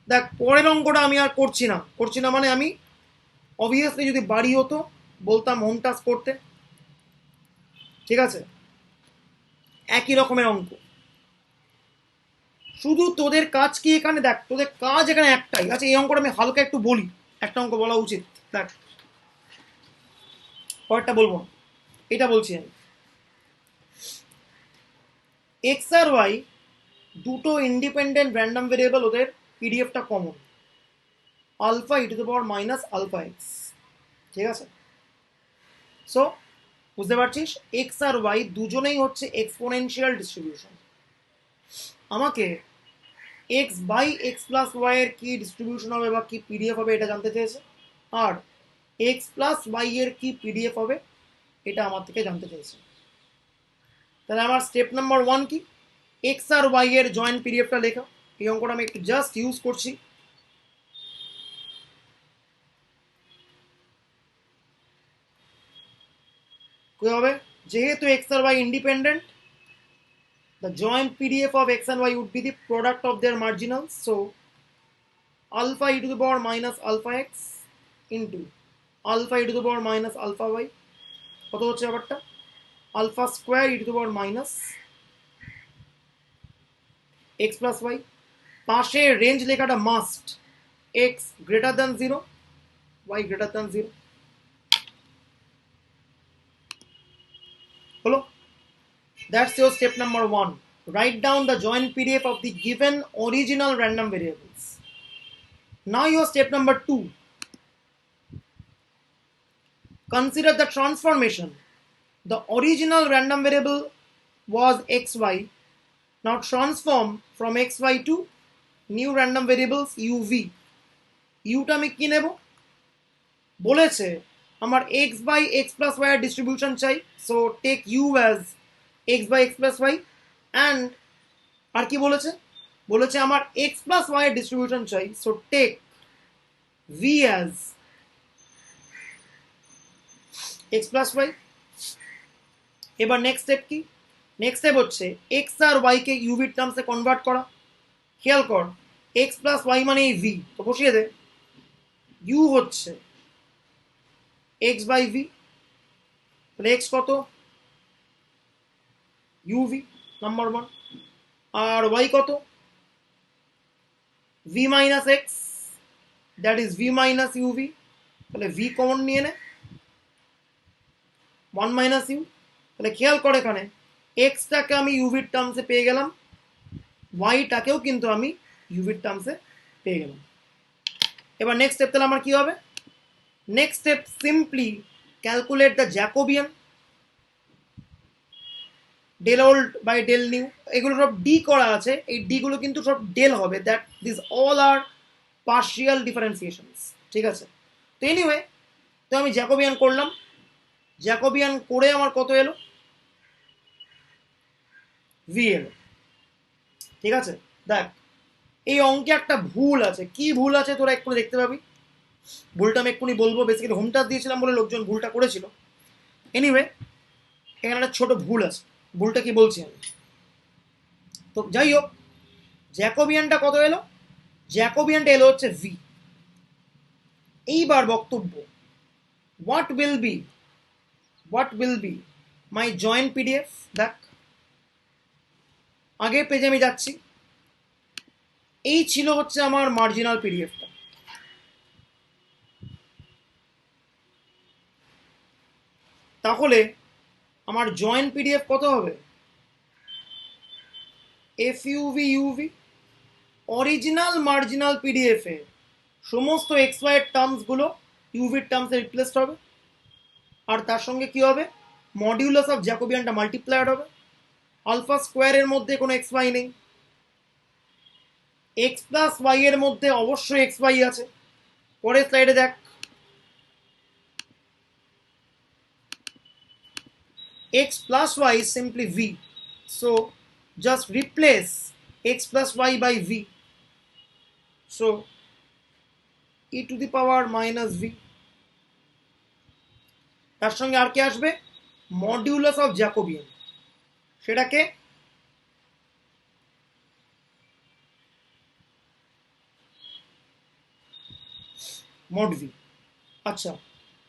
দেখ পরের অঙ্কটা আমি আর করছি না মানে আমি অবভিয়াসলি যদি বাড়ি হতো বলতাম হোম টাস্ক করতে, ঠিক আছে, একই রকমের অঙ্ক, শুধু তোদের কাজ কি এখানে, দেখ তোদের কাজ এখানে একটাই। আচ্ছা এই অঙ্কটা আমি হালকা একটু বলি, একটা অঙ্ক বলা উচিত, দেখ পরেরটা বলবো, এটা বলছি আমি, এক্স আর ওয়াই দুটো ইন্ডিপেন্ডেন্ট র্যান্ডম ভেরিয়েবল, ওদের পিডিএফটা common, alpha e to the power minus alpha x. ঠিক আছে, সো বুঝতে পারছিস এক্স আর ওয়াই দুজনেই হচ্ছে এক্সপোনেনশিয়াল ডিস্ট্রিবিউশন। আমাকে x by x plus y এর কি ডিস্ট্রিবিউশন হবে বা কি পিডিএফ হবে এটা জানতে চেয়েছে, আর এক্স প্লাস ওয়াই এর কি পিডিএফ হবে এটা আমার থেকে জানতে চেয়েছে। তাহলে আমার স্টেপ নাম্বার 1 কি, এক্স আর ওয়াই এর জয়েন্ট পিডিএফটা লেখা। এই অঙ্কটা আমি একটু জাস্ট ইউজ করছি, কি হবে, যেহেতু এক্স আর y independent, the joint PDF of x and y would be the product of their marginals. So alpha e to the power minus alpha x into alpha e to the power minus alpha y, কত হচ্ছে ব্যাপারটা alpha square e to the power minus x plus y, পাশে রেঞ্জ লেখাটা must x greater than zero y greater than zero. হলো? That's your step number 1. Write down the joint PDF of the given original random variables. Now your step number 2. Consider the transformation. The original random variable was xy. Now transform from xy to new random variables uv. টা আমি কি নেব? বলেছে আমার x by x plus y এর ডিস্ট্রিবিউশন চাই, so take u as x by x plus y, and আর কি বলেছে? বলেছে আমার x plus y এর ডিস্ট্রিবিউশন চাই, so take v as x plus y। এবার নেক্সট স্টেপ কি? নেক্সট স্টেপ হচ্ছে x আর y কে uv টার্মসে কনভার্ট করা। খেয়াল কর x plus y মানে এই v, তো বসিয়ে দে। u হচ্ছে x by v, তাহলে x কত? uv নাম্বার 1, আর y কত? v minus x, that is v minus uv, তাহলে v কমন নিয়ে নে, 1 minus u। তাহলে খেয়াল করে এখানে x টাকে আমি uv টার্মসে পেয়ে গেলাম, y টাকেও কিন্তু আমি uv টার্মসে পেয়ে গেলাম। এবার নেক্সট স্টেপ তাহলে আমার কি হবে? Next step simply calculate the Jacobian, del old by del new, এগুলো সব ডি করা আছে, এই ডি গুলো কিন্তু সব ডেল হবে, that this all are partial differentiations. ঠিক আছে? তো এনিওয়ে, তো আমি জ্যাকোবিয়ান করলাম, জ্যাকোবিয়ান করে আমার কত এলো? ভি এলো। ঠিক আছে? দেখ এই অঙ্কে একটা ভুল আছে, কি ভুল আছে তোরা একটু দেখতে পাবি, ভুলটা আমি এক্ষুনি বলবো, বেসিক্যালি হোম টাস্ক দিয়েছিলাম বলে লোকজন ভুলটা করেছিল। এনিওয়ে এখানে একটা ছোট ভুল আছে, ভুলটা কি বলছি আমি। তো যাই হোক, জ্যাকোবিয়ানটা কত এলো? জ্যাকোবিয়ানটা এলো হচ্ছে ভি। এইবার বক্তব্য, what will be my joint pdf? দেখ আগের পেজে আমি যাচ্ছি, এই ছিল হচ্ছে আমার মার্জিনাল পিডিএফটা। তাহলে আমার জয়েন্ট পিডিএফ কত হবে? fuv অরিজিনাল মার্জিনাল পিডিএফ এ সমস্ত এক্স ওয়াই এর টার্মস গুলো ইউভির টার্মসে রিপ্লেসড হবে, আর তার সঙ্গে কি হবে? মডিউলাস অফ জ্যাকোবিয়ানটা মাল্টিপ্লাইড হবে। আলফা স্কোয়ারের মধ্যে কোনো এক্স ওয়াই নেই, এক্স প্লাস ওয়াই এর মধ্যে অবশ্যই এক্স ওয়াই আছে। পরের স্লাইডে দেখ, x plus y is simply v, so just replace x plus y by v, so e to the power minus v। তার সঙ্গে আর কি আসবে? মডিউলাস অফ জ্যাকোবিয়ান, সেটাকে মড ভি। আচ্ছা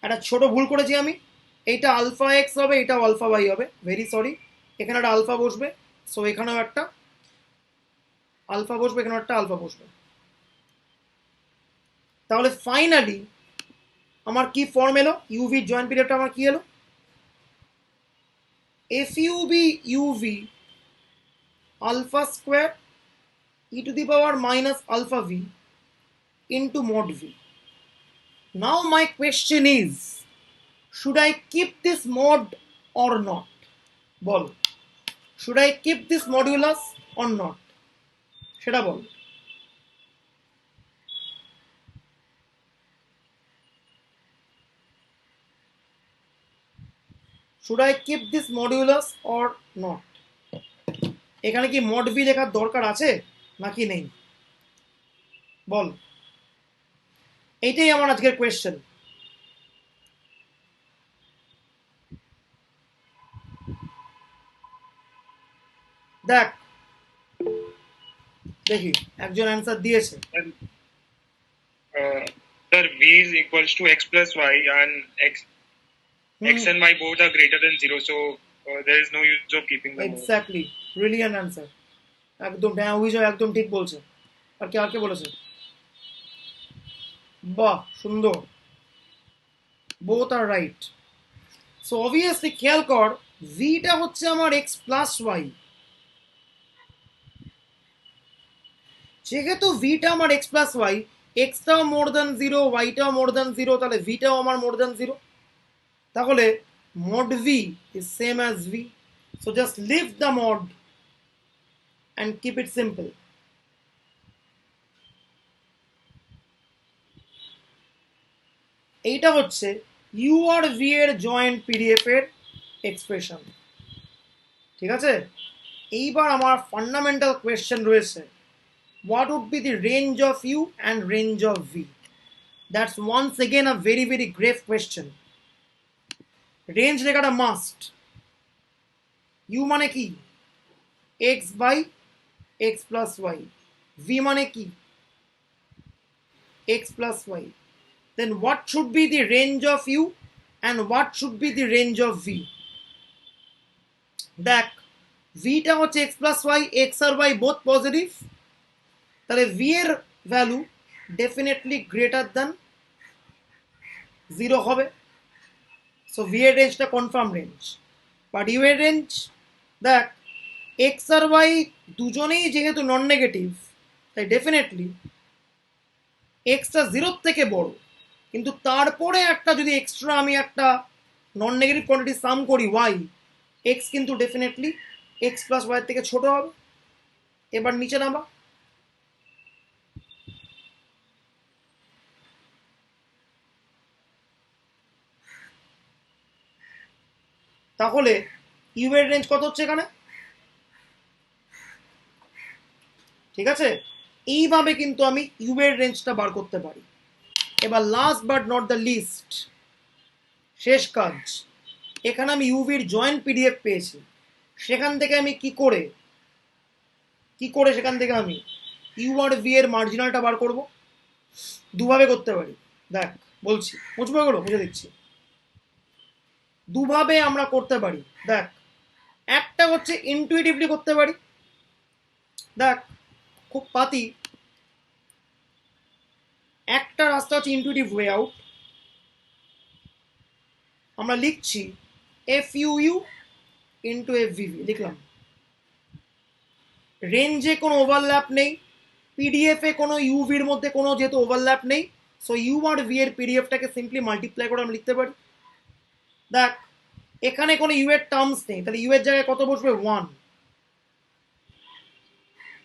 একটা ছোট ভুল করেছি আমি, এইটা আলফা এক্স হবে, এটা আলফা ওয়াই হবে, ভেরি সরি। এখানে একটা আলফা বসবে, সো এখানেও একটা আলফা বসবে, এখানেও একটা আলফা বসবে। তাহলে ফাইনালি আমার কি ফর্ম এলো? ইউভি জয়েন্ট পিরিয়ডটা আমার কি এলো? FUV UV alpha square e to the power minus alpha V into mod v. Now my question is, should I keep this mod or not? Ball, should I keep this modulus or not? সেটা বল। should I keep this modulus or not? এখানে কি mod v লেখার দরকার আছে নাকি নেই? বল, এইটাই আমার আজকের কোয়েশ্চেন। দেখ দেখি একজন অ্যান্সার দিয়েছে। Sir, v is equals to x plus y, and x and y both are greater than 0, so there is no use of keeping them all. Exactly, brilliant answer. একদম, হ্যাঁ অভিজয় একদম ঠিক বলছে। আর কে বলেছে? বাহ, সুন্দর, বোথ আর রাইট। সো অবভিয়াসলি খেয়াল কর, ভিটা হচ্ছে আমার এক্স প্লাস ওয়াই। যেহেতু ভিটা আমার এক্স প্লাস ওয়াই, এক্সটাও মোর দ্যান জিরো, ওয়াইটাও মোর দ্যান জিরো, তাহলে ভিটাও আমার মোর দ্যান জিরো। তাহলে mod v is same as v. So just leave the mod and keep it simple. এইটা হচ্ছে u আর v এর জয়েন্ট পিডিএফ এর এক্সপ্রেশন। ঠিক আছে, এইবার আমার ফান্ডামেন্টাল কোয়েশ্চেন রয়েছে, what would be the range of u and range of v? That's once again a very very grave question. Range লেখাটা মাস্ট। u মানে কি? x by x plus y. v মানে কি? x plus y. Then what should be the range of u and what should be the range of v? দেখ, v টা হচ্ছে x plus y, x আর y both পজিটিভ, তাহলে v এর ভ্যালু ডেফিনেটলি গ্রেটার দ্যান 0 হবে। সো v এর রেঞ্জটা কনফার্ম রেঞ্জ। বাট u এর রেঞ্জ দেখ, x আর y দুজনেই যেহেতু নন নেগেটিভ, তাই ডেফিনেটলি এক্সটা 0 থেকে বড়, কিন্তু তারপরে একটা যদি এক্সট্রা আমি একটা নন নেগেটিভ কোয়ান্টিটি সাম করি ওয়াই, এক্স কিন্তু ডেফিনেটলি এক্স প্লাস ওয়াই থেকে ছোট হবে। এবার নিচে নামা, তাহলে ইউ এর রেঞ্জ কত হচ্ছে এখানে? ঠিক আছে, এইভাবে কিন্তু আমি ইউ এর রেঞ্জটা বার করতে পারি। এবার last but not the least, শেষ কাজ, এখানে আমি ইউভির জয়েন্ট পিডিএফ পেয়েছি, সেখান থেকে আমি কি করে সেখান থেকে আমি ইউ আর ভি এর মার্জিনালটা বার করব? দুভাবে করতে পারি। দেখ বলছি, বুঝবো এগুলো, বুঝে দিচ্ছি। দুভাবে আমরা করতে পারি। দেখ, একটা হচ্ছে ইনটুইটিভলি করতে পারি। দেখ খুব পাতি, একটা রাস্তা হচ্ছে ইনটুইটিভ ওয়ে আউট। আমরা লিখছি f u u into f v v, লিখলাম। রেঞ্জে কোনো ওভারল্যাপ নেই, পিডিএফে কোনো ইউভির মধ্যে কোনো যেহেতু ওভারল্যাপ নেই, সো ইউ আর ভি এর পিডিএফটাকে সিম্পলি মাল্টিপ্লাই করে আমরা লিখতে পারি। দেখ, এখানে কোনো ইউ এর টার্মস নেই, তাহলে ইউ এর জায়গায় কত বসবে? 1।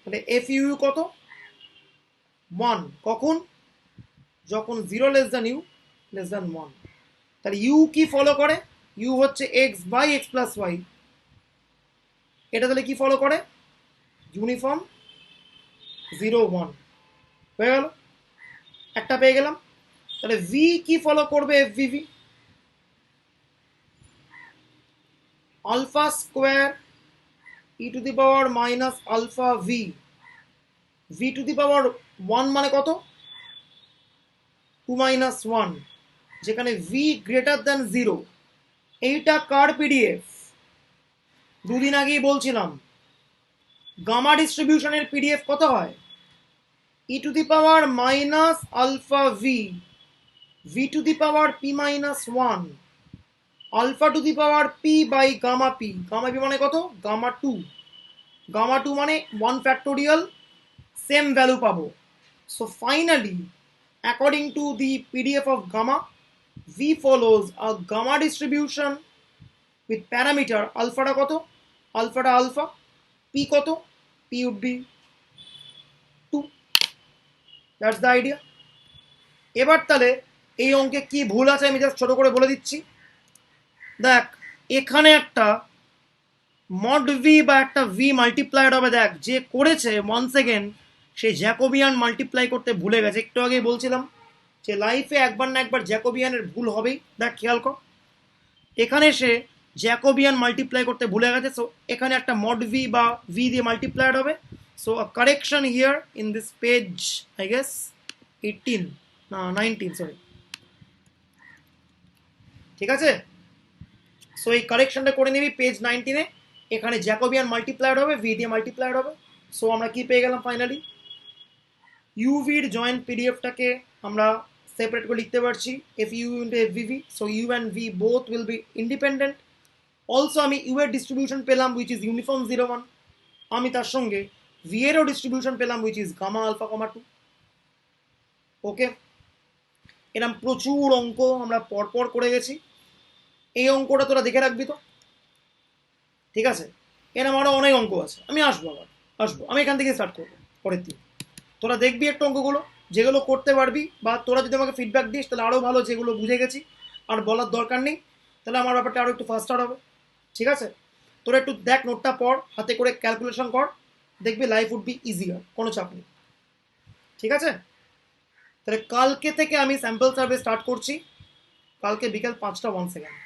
তাহলে এফ ইউ ইউ কত? 1। কখন? যখন 0 less than u less than 1। তাহলে ইউ কি ফলো করে? ইউ হচ্ছে x by x plus y. এটা তাহলে কি ফলো করে? ইউনিফর্ম 0 1 হয়ে গেল, একটা পেয়ে গেলাম। তাহলে ভি কি ফলো করবে? F VV, alpha square e to the power minus alpha V. V to the power 1 মানে কত? 2 মাইনাস 1, যেখানে ভি গ্রেটার দ্যান 0। এইটা কার পিডিএফ? দুদিন আগেই বলছিলাম, গামা ডিস্ট্রিবিউশনের পিডিএফ কত হয়? E to the power minus alpha V, V to the power P minus 1, alpha to the power P by gamma P. Gamma P মানে কত? গামা 2। গামা 2 মানে 1 ফ্যাক্টোরিয়াল, সেম ভ্যালু পাবো। So finally, according to the PDF of gamma, V follows a gamma distribution with parameter alpha টা কত? alpha টা alpha, p কত? p would be 2. That's the idea. এবার তাহলে এই অঙ্কে কি ভুল আছে আমি জাস্ট ছোট করে বলে দিচ্ছি। দেখ, এখানে একটা মড ভি বা একটা ভি মাল্টিপ্লাইড হবে। দেখ, যে করেছে ওয়ান্স এগেন সে জ্যাকোবিয়ান মাল্টিপ্লাই করতে ভুলে গেছে। একটু আগে বলছিলাম যে লাইফে একবার না একবার জ্যাকোবিয়ানের ভুল হবেই। দেখ খেয়াল কর, এখানে সে জ্যাকোবিয়ান মাল্টিপ্লাই করতে ভুলে গেছে। সো এখানে একটা মড ভি বা ভি দিয়ে মাল্টিপ্লাইড হবে। So a correction here in this page, I guess 18 না 19, সরি। ঠিক আছে, সো এই কারেকশনটা করে নিবি পেজ 19-এ। এখানে জ্যাকোবিয়ান মাল্টিপ্লায়ার হবে, ভি দিয়ে মাল্টিপ্লায়ার হবে। সো আমরা কি পেয়ে গেলাম ফাইনালি, ইউভির জয়েন্ট পিডিএফটাকে আমরা সেপারেট করে লিখতে পারছি f u into f v v. So you and v both will be independent. Also আমি ইউ এর ডিস্ট্রিবিউশন পেলাম উইচ ইজ ইউনিফর্ম 0 1। আমি তার সঙ্গে ভি এরও ডিস্ট্রিবিউশন পেলাম which is gamma alpha comma 2। Okay, এরকম প্রচুর অঙ্ক আমরা পরপর করে গেছি। এই অঙ্কটা তোরা দেখে রাখবি তো, ঠিক আছে? এরকম আরও অনেক অঙ্ক আছে, আমি আসবো, আমি এখান থেকে স্টার্ট করবো পরের দিন। তোরা দেখবি একটু অঙ্কগুলো, যেগুলো করতে পারবি, বা তোরা যদি আমাকে ফিডব্যাক দিস তাহলে আরও ভালো, যেগুলো বুঝে গেছি আর বলার দরকার নেই, তাহলে আমার ব্যাপারটা আরও একটু ফাস্টার হবে, ঠিক আছে? তোরা একটু দেখ, নোটটা পড়, হাতে করে ক্যালকুলেশন কর, দেখবি লাইফ উড বি ইজিয়ার, কোনো চাপ নেই, ঠিক আছে? তাহলে কালকে থেকে আমি স্যাম্পল সার্ভে স্টার্ট করছি, কালকে বিকেল 5টা 1 সেকেন্ড।